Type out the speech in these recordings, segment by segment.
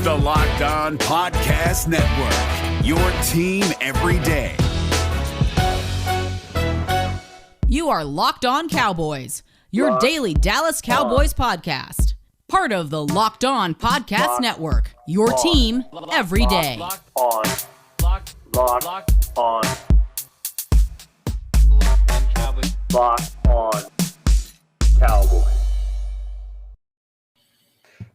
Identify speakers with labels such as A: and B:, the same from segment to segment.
A: the Locked On Podcast Network, your team every day.
B: You are Locked On Cowboys, your daily Dallas Cowboys podcast. Part of the Locked On Podcast Network, your team every day.
C: Locked on Cowboys. Locked on Cowboys.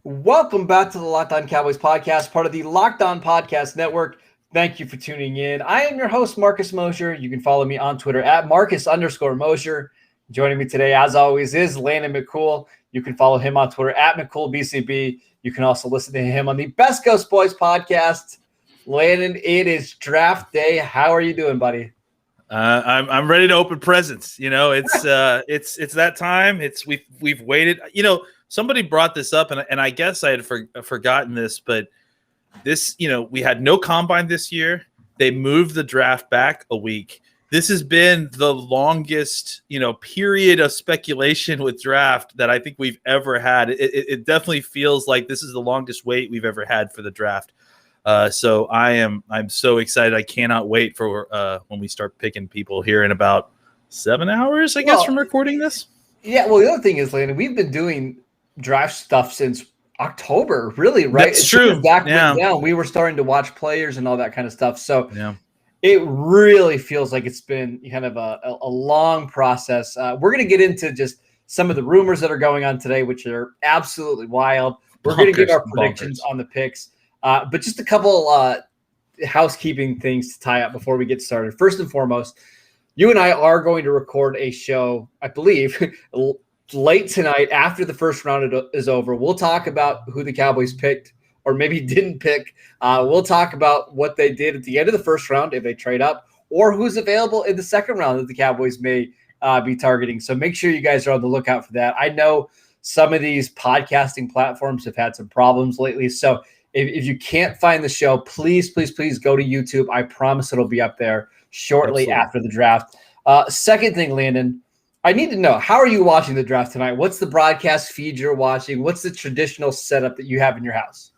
D: Welcome back to the Locked On Cowboys podcast, part of the Locked On Podcast Network. Thank you for tuning in. I am your host, Marcus Mosher. You can follow me on Twitter at Marcus_Mosher. Joining me today, as always, is Landon McCool. You can follow him on Twitter at McCoolBCB. You can also listen to him on the Best Coast Boys podcast. Landon, it is draft day. How are you doing, buddy?
E: I'm ready to open presents. You know, it's that time. We've waited. You know, somebody brought this up, and I guess I had forgotten this, but this, you know, we had no combine this year. They moved the draft back a week. This has been the longest, you know, period of speculation with draft that I think we've ever had. It definitely feels like this is the longest wait we've ever had for the draft. So I'm so excited. I cannot wait for when we start picking people here in about 7 hours, I guess, from recording this.
D: Yeah. Well, the other thing is, Landon, we've been doing draft stuff since October, really, right?
E: That's true.
D: Back down, we were starting to watch players and all that kind of stuff. So it really feels like it's been kind of a long process. We're going to get into just some of the rumors that are going on today, which are absolutely wild. We're going to give our predictions on the picks. But just a couple housekeeping things to tie up before we get started. First and foremost, you and I are going to record a show, I believe, late tonight after the first round is over. We'll talk about who the Cowboys picked or maybe didn't pick. We'll talk about what they did at the end of the first round if they trade up, or who's available in the second round that the Cowboys may be targeting. So make sure you guys are on the lookout for that. I know some of these podcasting platforms have had some problems lately. So if you can't find the show, please go to YouTube. I promise it'll be up there shortly after the draft. Second thing, Landon, I need to know, how are you watching the draft tonight? What's the broadcast feed you're watching? What's the traditional setup that you have in your house?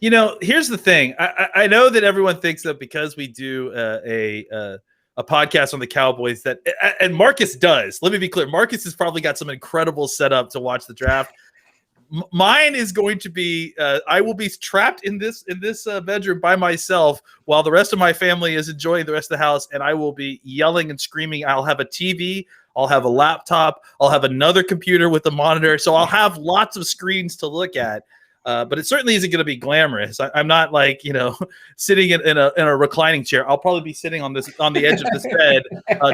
E: You know, here's the thing. I know that everyone thinks that because we do a podcast on the Cowboys that, and Marcus does. Let me be clear. Marcus has probably got some incredible setup to watch the draft. Mine is going to be I will be trapped in this bedroom by myself while the rest of my family is enjoying the rest of the house, and I will be yelling and screaming. I'll have a TV, I'll have a laptop, I'll have another computer with a monitor, so I'll have lots of screens to look at. But it certainly isn't going to be glamorous. I'm not like, you know, sitting in a reclining chair. I'll probably be sitting on the edge of this bed,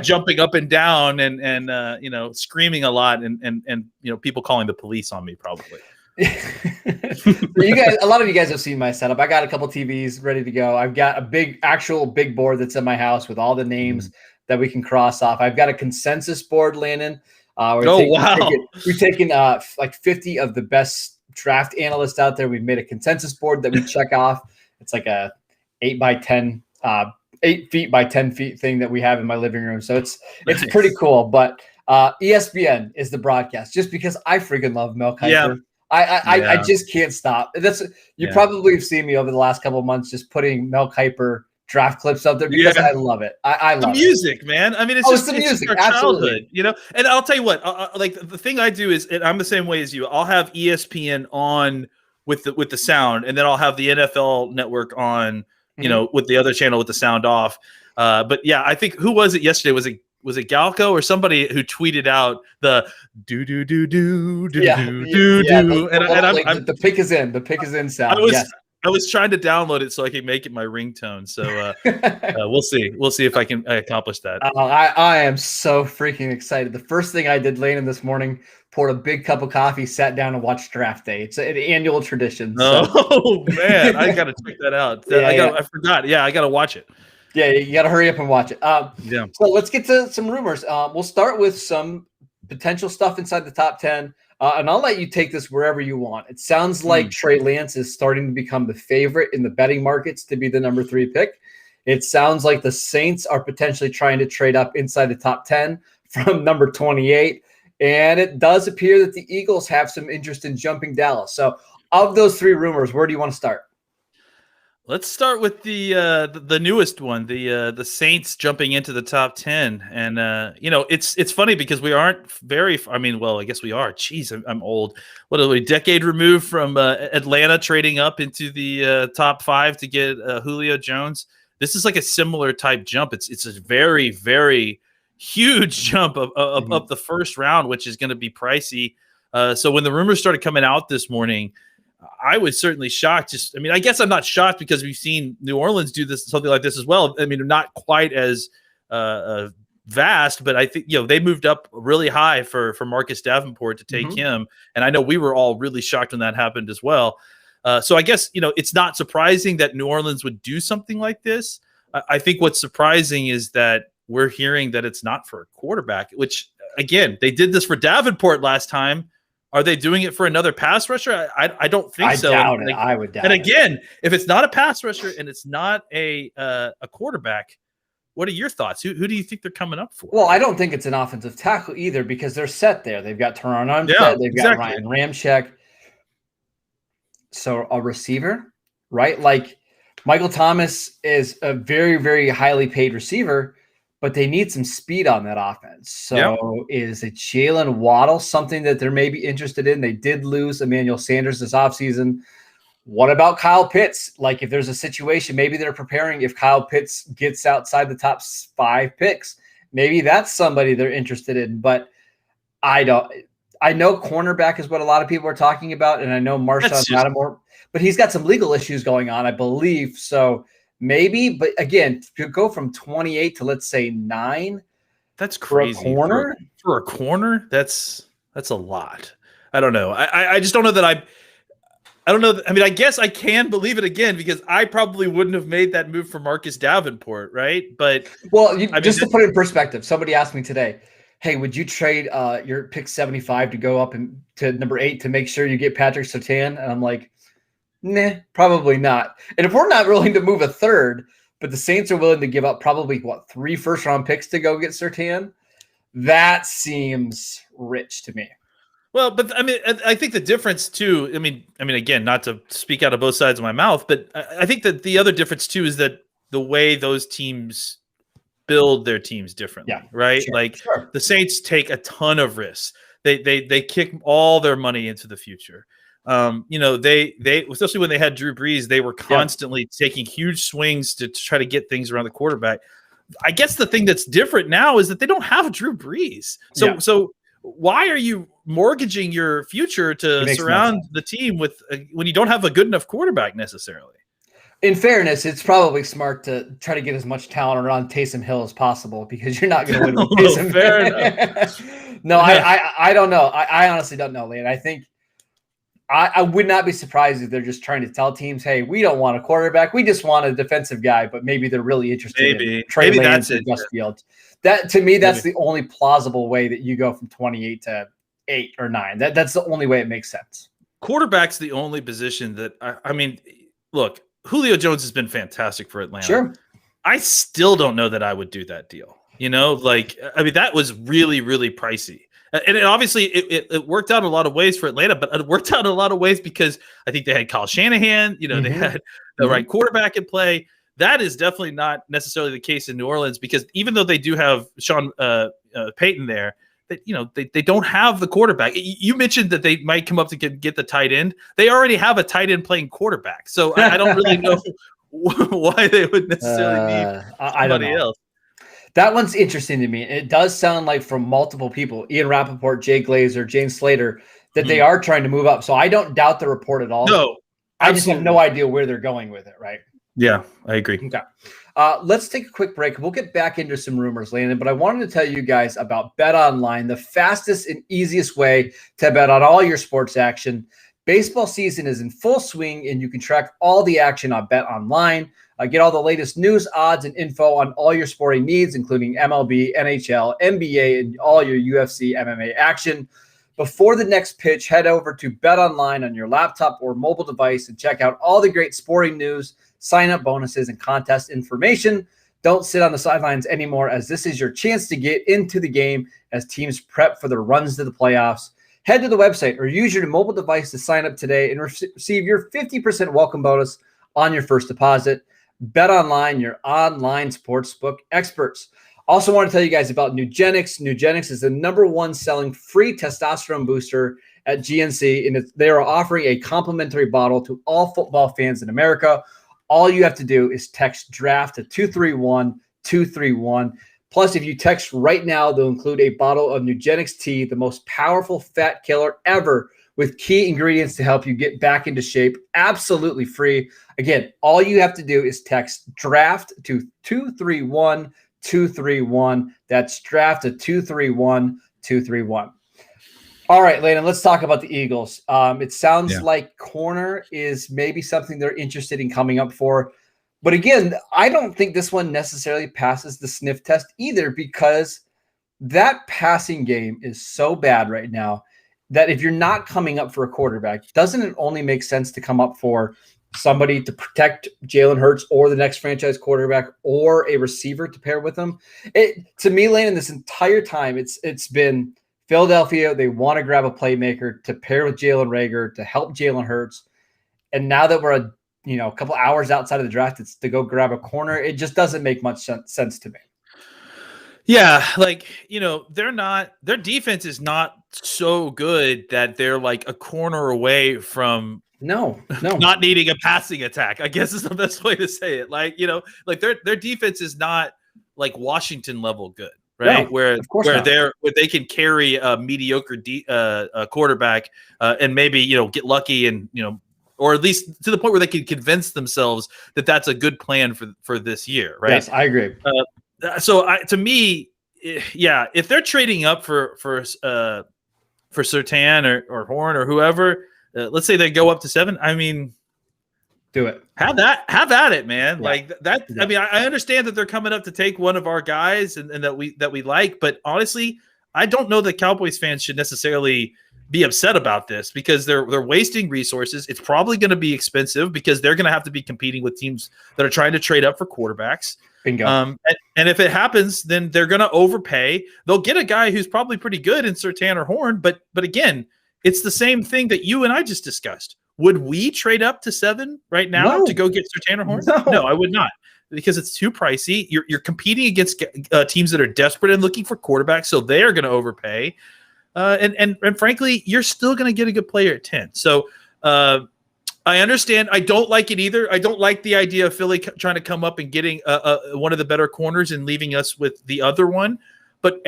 E: jumping up and down and you know, screaming a lot and you know, people calling the police on me probably.
D: You guys, a lot of you guys have seen my setup. I got a couple TVs ready to go. I've got a actual big board that's in my house with all the names that we can cross off. I've got a consensus board, Landon. We're taking like 50 of the best draft analysts out there. We've made a consensus board that we check off. It's like a 8 feet by 10 feet thing that we have in my living room. So it's pretty cool. But ESPN is the broadcast, just because I freaking love Mel Kiper. Yeah. I just can't stop. You probably have seen me over the last couple of months just putting Mel Kiper draft clips up there because I love it. I love
E: the music, man. I mean, it's just
D: the music,
E: our childhood, you know. And I'll tell you what, like the thing I do is, and I'm the same way as you. I'll have ESPN on with the sound, and then I'll have the NFL Network on, you know, with the other channel with the sound off. But yeah, I think who was it yesterday? Was it Galco or somebody who tweeted out the do do do do do do do do? And
D: the pick is in. The pick is in sound.
E: I was trying to download it so I could make it my ringtone. So we'll see. We'll see if I can accomplish that.
D: I am so freaking excited. The first thing I did, Landon, this morning, poured a big cup of coffee, sat down and watched draft day. It's an annual tradition. So.
E: Oh man, I got to check that out. I forgot. Yeah, I got to watch it.
D: Yeah, you got to hurry up and watch it. So let's get to some rumors. We'll start with some potential stuff inside the top 10. And I'll let you take this wherever you want. It sounds like Trey Lance is starting to become the favorite in the betting markets to be the number 3 pick. It sounds like the Saints are potentially trying to trade up inside the top 10 from number 28. And it does appear that the Eagles have some interest in jumping Dallas. So of those 3 rumors, where do you want to start?
E: Let's start with the newest one, the Saints jumping into the top 10, and it's funny because we aren't very. I mean, well, I guess we are. Jeez, I'm old. What are we? Decade removed from Atlanta trading up into the top 5 to get Julio Jones. This is like a similar type jump. It's a very, very huge jump up the first round, which is going to be pricey. So when the rumors started coming out this morning, I was certainly shocked. I guess I'm not shocked because we've seen New Orleans do something like this as well. I mean, not quite as vast, but I think they moved up really high for Marcus Davenport to take him, and I know we were all really shocked when that happened as well. So I guess it's not surprising that New Orleans would do something like this. I think what's surprising is that we're hearing that it's not for a quarterback, which again they did this for Davenport last time. Are they doing it for another pass rusher? I don't think so.
D: Doubt it. I would doubt it.
E: And again, if it's not a pass rusher and it's not a quarterback, what are your thoughts? Who do you think they're coming up for?
D: Well, I don't think it's an offensive tackle either because they're set there. They've got Teron Armstead. They've got Ryan Ramczyk. So a receiver, right? Like Michael Thomas is a very, very highly paid receiver, but they need some speed on that offense. So is a Jalen Waddle something that they're maybe interested in? They did lose Emmanuel Sanders this offseason. What about Kyle Pitts? Like if there's a situation, maybe they're preparing if Kyle Pitts gets outside the top 5 picks, maybe that's somebody they're interested in. But I know cornerback is what a lot of people are talking about, and I know Marshawn Lattimore, but he's got some legal issues going on, I believe. So maybe, but again, to go from 28 to let's say 9,
E: that's crazy.
D: For a corner?
E: For a corner, that's a lot. I don't know. I just don't know that I don't know. I mean, I guess I can believe it again because I probably wouldn't have made that move for Marcus Davenport, right? But
D: to put it in perspective, somebody asked me today, hey, would you trade your pick 75 to go up to number 8 to make sure you get Patrick Surtain? And I'm like, nah, probably not. And if we're not willing to move a third, but the Saints are willing to give up probably 3 first-round picks to go get Surtain, that seems rich to me.
E: Well, but I mean, I think the difference too. I mean, again, not to speak out of both sides of my mouth, but I think that the other difference too is that the way those teams build their teams differently, right? Sure, the Saints take a ton of risks. They kick all their money into the future. They especially when they had Drew Brees, they were constantly taking huge swings to try to get things around the quarterback. I guess the thing that's different now is that they don't have Drew Brees. So why are you mortgaging your future to surround the team with when you don't have a good enough quarterback necessarily?
D: In fairness, it's probably smart to try to get as much talent around Taysom Hill as possible because you're not going to win with Taysom.
E: Fair enough.
D: No, I don't know. I honestly don't know, Lane. I think I would not be surprised if they're just trying to tell teams, hey, we don't want a quarterback. We just want a defensive guy, but maybe they're really interested in Trey Lance and Gus Fields. That to me, that's the only plausible way that you go from 28 to 8 or 9. That's the only way it makes sense.
E: Quarterback's the only position that I mean, look, Julio Jones has been fantastic for Atlanta.
D: Sure.
E: I still don't know that I would do that deal. That was really, really pricey. And obviously it worked out in a lot of ways for Atlanta, but it worked out in a lot of ways because I think they had Kyle Shanahan, they had the right quarterback in play. That is definitely not necessarily the case in New Orleans because even though they do have Sean Payton there, they don't have the quarterback. You mentioned that they might come up to get the tight end. They already have a tight end playing quarterback. So I don't really know why they would necessarily need somebody else.
D: That one's interesting to me. It does sound like from multiple people, Ian Rappaport, Jay Glazer, Jane Slater, that they are trying to move up. So I don't doubt the report at all.
E: No,
D: I just have no idea where they're going with it, right?
E: Yeah, I agree.
D: Okay. Let's take a quick break. We'll get back into some rumors, Landon, but I wanted to tell you guys about Bet Online, the fastest and easiest way to bet on all your sports action. Baseball season is in full swing, and you can track all the action on Bet Online. Get all the latest news, odds, and info on all your sporting needs, including MLB, NHL, NBA, and all your UFC, MMA action. Before the next pitch, head over to Bet Online on your laptop or mobile device and check out all the great sporting news, sign-up bonuses, and contest information. Don't sit on the sidelines anymore, as this is your chance to get into the game as teams prep for their runs to the playoffs. Head to the website or use your mobile device to sign up today and receive your 50% welcome bonus on your first deposit. Bet Online, your online sportsbook experts. Also want to tell you guys about Nugenix. Nugenix is the #1 selling free testosterone booster at GNC, and they are offering a complimentary bottle to all football fans in America. All you have to do is text DRAFT to 231-231. Plus, if you text right now, they'll include a bottle of Nugenix tea, the most powerful fat killer ever, with key ingredients to help you get back into shape, absolutely free. Again, all you have to do is text DRAFT to 231-231. That's DRAFT to 231-231. All right, Landon, let's talk about the Eagles. It sounds like corner is maybe something they're interested in coming up for. But again, I don't think this one necessarily passes the sniff test either, because that passing game is so bad right now that if you're not coming up for a quarterback, doesn't it only make sense to come up for somebody to protect Jalen Hurts or the next franchise quarterback or a receiver to pair with them? To me, Landon, this entire time, it's been Philadelphia. They want to grab a playmaker to pair with Jalen Reagor to help Jalen Hurts. And now that we're a couple hours outside of the draft, it's to go grab a corner. It just doesn't make much sense to me.
E: Yeah, their defense is not so good that they're like a corner away from
D: no
E: not needing a passing attack, I guess is the best way to say it. Their defense is not like Washington level good, right?
D: No,
E: where they can carry a mediocre quarterback and maybe get lucky and or at least to the point where they can convince themselves that that's a good plan for this year, right?
D: Yes, I agree.
E: To me, if they're trading up for Surtain or Horn or whoever, let's say they go up to 7. I mean,
D: do it.
E: Have at it, man.
D: Yeah.
E: Like that. Yeah. I mean, I understand that they're coming up to take one of our guys and that we like, but honestly, I don't know that Cowboys fans should necessarily be upset about this because they're wasting resources. It's probably going to be expensive because they're going to have to be competing with teams that are trying to trade up for quarterbacks.
D: Bingo.
E: And if it happens, then they're going to overpay. They'll get a guy who's probably pretty good in Surtain or Horn, but again, it's the same thing that you and I just discussed. Would we trade up to 7 right now to go get Surtain or Horn? No, I would not, because it's too pricey. You're competing against teams that are desperate and looking for quarterbacks, so they are going to overpay. And frankly, you're still going to get a good player at 10. So I understand. I don't like it either. I don't like the idea of Philly trying to come up and getting one of the better corners and leaving us with the other one. But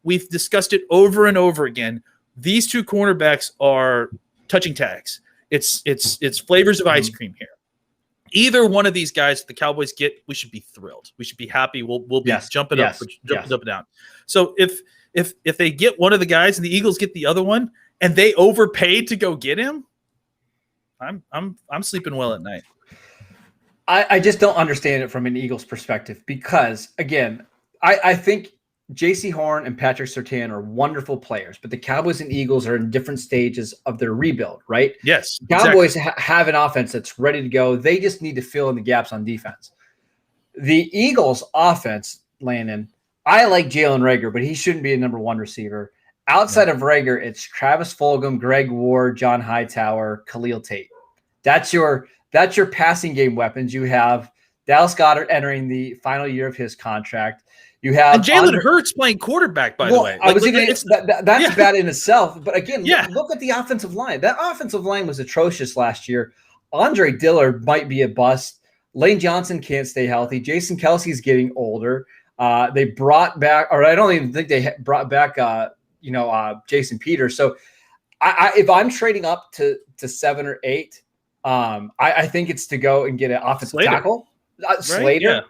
E: we've discussed it over and over again. These two cornerbacks are touching tags. It's flavors of ice cream here. Either one of these guys the Cowboys get, we should be thrilled. We should be happy. We'll be jumping up and down. So if they get one of the guys and the Eagles get the other one and they overpaid to go get him, I'm sleeping well at night.
D: I just don't understand it from an Eagles perspective because, again, I think J.C. Horn and Patrick Surtain are wonderful players, but the Cowboys and Eagles are in different stages of their rebuild, right?
E: Yes.
D: Cowboys have an offense that's ready to go. They just need to fill in the gaps on defense. The Eagles offense, Landon, I like Jalen Reagor, but he shouldn't be a #1 receiver. Outside of Reagor, it's Travis Fulgham, Greg Ward, John Hightower, Khalil Tate. That's your passing game weapons. You have Dallas Goedert entering the final year of his contract. You have
E: Jalen Hurts playing quarterback, by the way.
D: That's bad in itself. But again, look at the offensive line. That offensive line was atrocious last year. Andre Dillard might be a bust. Lane Johnson can't stay healthy. Jason Kelsey's getting older. They brought back, or I don't even think they brought back, Jason Peters. So if I'm trading up to 7 or 8, I think it's to go and get an offensive tackle, Slater.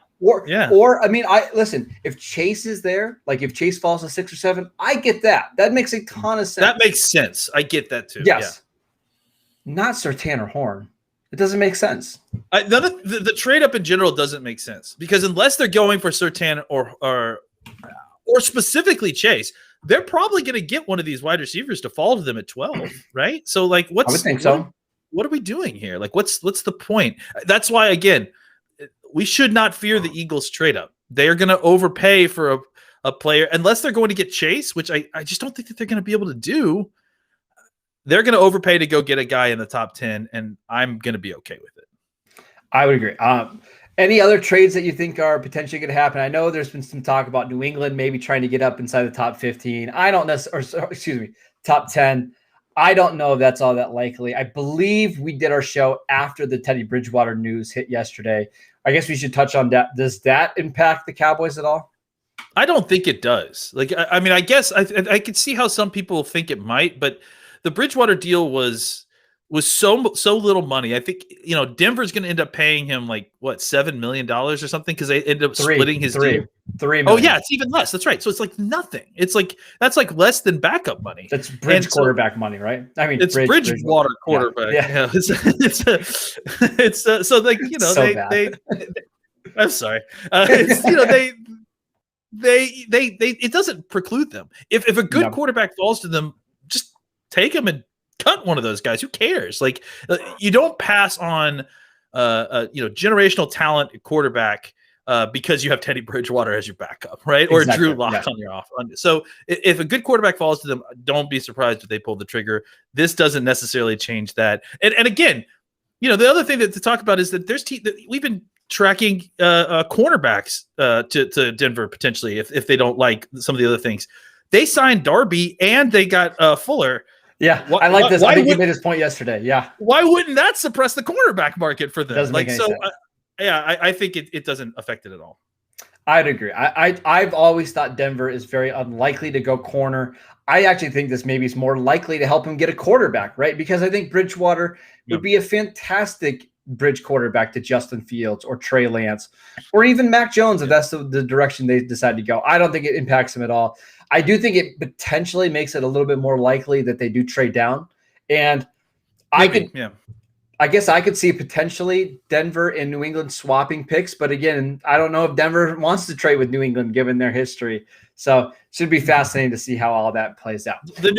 E: Yeah.
D: Or I mean, listen, if Chase is there, like if Chase falls to 6 or 7, I get that. That makes a ton of sense.
E: That makes sense. I get that too.
D: Yes. Yeah. Not Surtain or Horn. It doesn't make sense.
E: The trade up in general doesn't make sense because unless they're going for Surtain or specifically Chase, they're probably going to get one of these wide receivers to fall to them at 12, right? So like,
D: I would think so.
E: What are we doing here? Like, what's the point? That's why, again, we should not fear the Eagles trade up. They are going to overpay for a player unless they're going to get Chase, which I just don't think that they're going to be able to do. They're going to overpay to go get a guy in the top 10, and I'm going to be okay with it.
D: I would agree. Any other trades that you think are potentially going to happen? I know there's been some talk about New England maybe trying to get up inside the top 15. I don't necessarily, excuse me, top 10. I don't know if that's all that likely. I believe we did our show after the Teddy Bridgewater news hit yesterday. I guess we should touch on that. Does that impact the Cowboys at all?
E: I don't think it does. Like, I mean, I guess I could see how some people think it might, but the Bridgewater deal was so little money. I think, Denver's going to end up paying him like what, $7 million or something, because they ended up splitting his deal.
D: $3 million.
E: Oh yeah, it's even less. That's right. So it's like nothing. It's like that's like less than backup money.
D: That's bridge quarterback money, right? I mean,
E: it's Bridgewater quarterback. Yeah. It's so like they I'm sorry. They it doesn't preclude them. If a good quarterback falls to them, just take him and cut one of those guys. Who cares? Like, you don't pass on generational talent at quarterback because you have Teddy Bridgewater as your backup, right? Or Drew Lock on your off. So if a good quarterback falls to them, don't be surprised if they pull the trigger. This doesn't necessarily change that. And again, the other thing to talk about is that there's that we've been tracking cornerbacks to Denver potentially if they don't like some of the other things. They signed Darby and they got Fuller.
D: Yeah, I like this. I think you made this point yesterday. Yeah.
E: Why wouldn't that suppress the cornerback market for them?
D: Doesn't make any sense.
E: I think it doesn't affect it at all.
D: I'd agree. I've always thought Denver is very unlikely to go corner. I actually think this maybe is more likely to help him get a quarterback, right? Because I think Bridgewater would be a fantastic bridge quarterback to Justin Fields or Trey Lance or even Mac Jones if that's the direction they decide to go. I don't think it impacts him at all. I do think it potentially makes it a little bit more likely that they do trade down. And I guess I could see potentially Denver and New England swapping picks. But again, I don't know if Denver wants to trade with New England given their history. So it should be fascinating to see how all that plays out.
E: The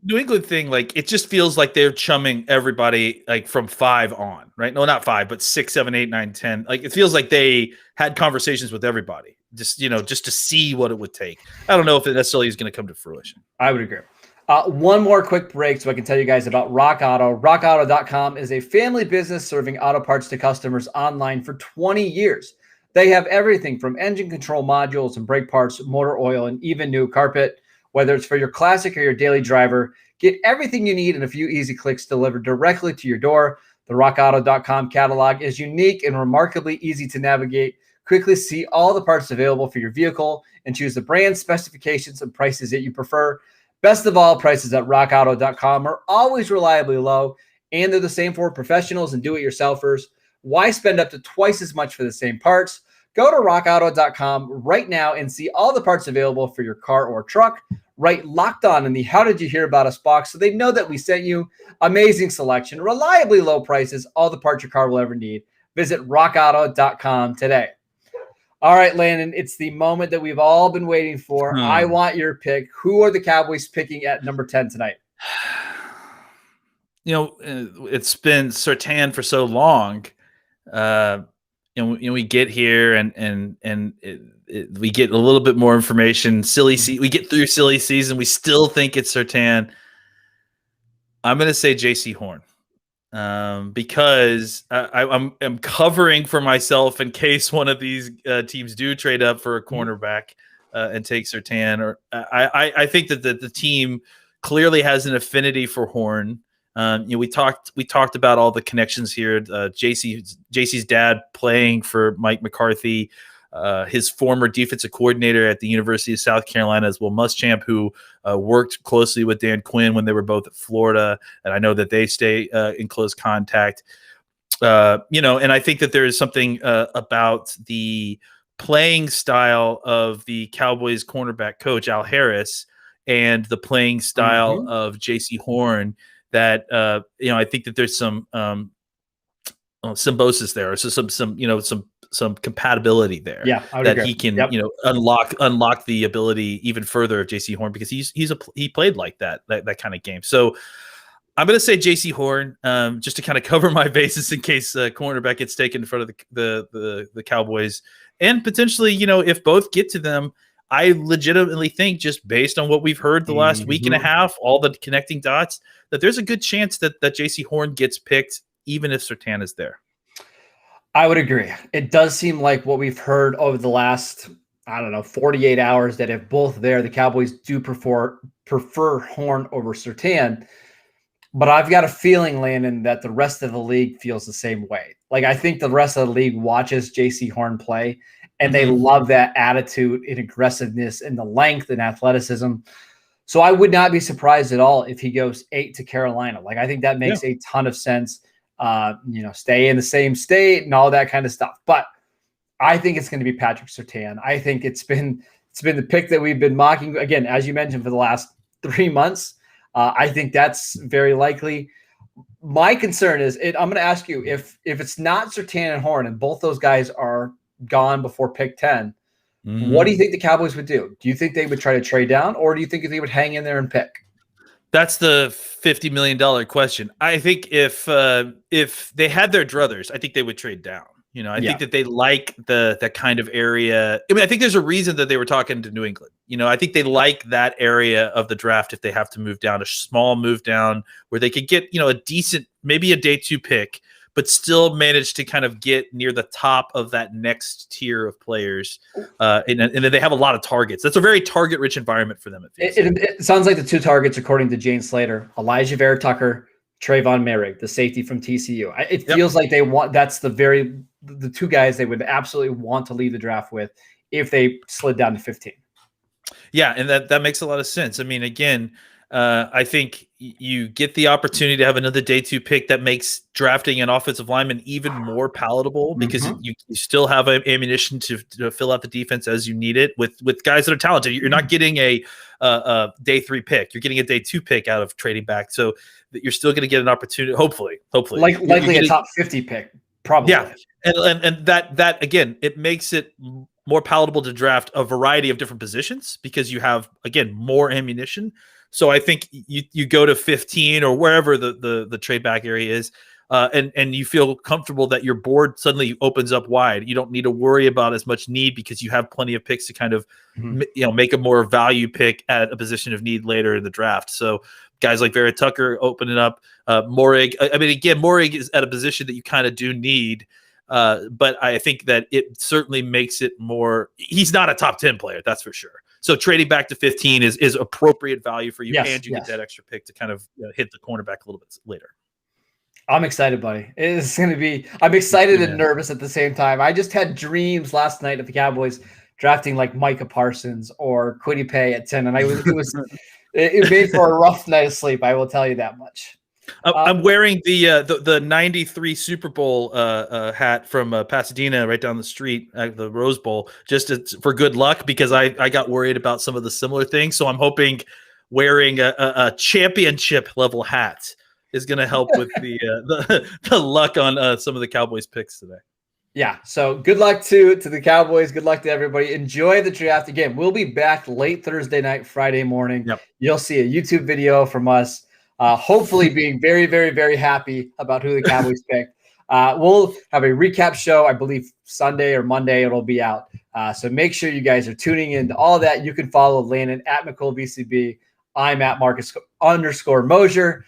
E: New England thing, like, it just feels like they're chumming everybody like from 5 on, right? No, not 5, but 6, 7, 8, 9, 10. Like, it feels like they had conversations with everybody just to see what it would take. I don't know if it necessarily is going to come to fruition.
D: I would agree. One more quick break so I can tell you guys about Rock Auto. RockAuto.com is a family business serving auto parts to customers online for 20 years. They have everything from engine control modules and brake parts, motor oil, and even new carpet. Whether it's for your classic or your daily driver, get everything you need in a few easy clicks delivered directly to your door. The RockAuto.com catalog is unique and remarkably easy to navigate. Quickly see all the parts available for your vehicle and choose the brand, specifications, and prices that you prefer. Best of all, prices at RockAuto.com are always reliably low, and they're the same for professionals and do-it-yourselfers. Why spend up to twice as much for the same parts? Go to RockAuto.com right now and see all the parts available for your car or truck. Write Locked On in the How Did You Hear About Us box so they know that we sent you. Amazing selection, reliably low prices, all the parts your car will ever need. Visit RockAuto.com today. All right, Landon, it's the moment that we've all been waiting for. I want your pick. Who are the Cowboys picking at number 10 tonight?
E: It's been Surtain for so long. We get here and we get a little bit more information. We get through silly season. We still think it's Surtain. I'm going to say J.C. Horn. Because I'm covering for myself in case one of these teams do trade up for a cornerback and take Surtain. Or I think that the team clearly has an affinity for Horn. We talked about all the connections here. JC's dad playing for Mike McCarthy. His former defensive coordinator at the University of South Carolina is Will Muschamp, who worked closely with Dan Quinn when they were both at Florida, and I know that they stay in close contact. And I think that there is something about the playing style of the Cowboys cornerback coach Al Harris and the playing style of J.C. Horn that I think that there's some symbiosis there, so some compatibility there.
D: Yeah,
E: that agree. He can unlock the ability even further of J.C. Horn because he played like that kind of game. So I'm going to say J.C. Horn just to kind of cover my bases in case cornerback gets taken in front of the Cowboys, and potentially if both get to them, I legitimately think, just based on what we've heard the last week and a half, all the connecting dots, that there's a good chance that J.C. Horn gets picked even if Surtain is there.
D: I would agree. It does seem like what we've heard over the last, 48 hours, that if both there, the Cowboys do prefer Horn over Surtain. But I've got a feeling, Landon, that the rest of the league feels the same way. Like, I think the rest of the league watches JC Horn play, and they love that attitude and aggressiveness and the length and athleticism. So I would not be surprised at all if he goes 8 to Carolina. Like, I think that makes a ton of sense. Stay in the same state and all that kind of stuff. But I think it's going to be Patrick Surtain. I think it's been the pick that we've been mocking, again, as you mentioned, for the last 3 months. I think that's very likely. My concern is, I'm going to ask you, if it's not Surtain and Horn and both those guys are gone before pick 10, what do you think the Cowboys would do? Do you think they would try to trade down, or do you think they would hang in there and pick?
E: That's the $50 million question. I think if they had their druthers, I think they would trade down. I think that they like that kind of area. I mean, I think there's a reason that they were talking to New England. I think they like that area of the draft if they have to move down, a small move down where they could get, a decent, maybe a day 2 pick, but still manage to kind of get near the top of that next tier of players. And then they have a lot of targets. That's a very target-rich environment for them.
D: It sounds like the 2 targets, according to Jane Slater, Elijah Vera Tucker, Trayvon Merrick, the safety from TCU. It feels like that's the 2 guys they would absolutely want to leave the draft with if they slid down to 15.
E: Yeah, and that makes a lot of sense. I mean, again, I think you get the opportunity to have another day 2 pick that makes drafting an offensive lineman even more palatable, because you still have ammunition to fill out the defense as you need it with guys that are talented. You're not getting a day 3 pick. You're getting a day 2 pick out of trading back. So that you're still going to get an opportunity, hopefully.
D: Likely a top 50 pick, probably.
E: Yeah, and that again, it makes it more palatable to draft a variety of different positions because you have, again, more ammunition. So I think you go to 15 or wherever the trade back area is, and you feel comfortable that your board suddenly opens up wide. You don't need to worry about as much need because you have plenty of picks to kind of make a more value pick at a position of need later in the draft. So guys like Vera Tucker open it up. Morig, I mean, again, Morig is at a position that you kind of do need. But I think that it certainly makes it more. He's not a top 10 player, that's for sure. So trading back to 15 is appropriate value for you, and you get that extra pick to kind of hit the cornerback a little bit later.
D: I'm excited, buddy. It's going to be. I'm excited and nervous at the same time. I just had dreams last night of the Cowboys drafting like Micah Parsons or Kwity Paye at 10, and it made for a rough night of sleep. I will tell you that much.
E: I'm wearing the 93 Super Bowl hat from Pasadena right down the street at the Rose Bowl, just for good luck, because I got worried about some of the similar things. So I'm hoping wearing a championship level hat is going to help with the luck on some of the Cowboys picks today.
D: Yeah. So good luck to the Cowboys. Good luck to everybody. Enjoy the draft. Again, we'll be back late Thursday night, Friday morning.
E: Yep.
D: You'll see a YouTube video from us. Hopefully being very, very, very happy about who the Cowboys picked. We'll have a recap show, I believe Sunday or Monday it'll be out. So make sure you guys are tuning in to all that. You can follow Landon at McCool BCB. I'm at Marcus _Mosher.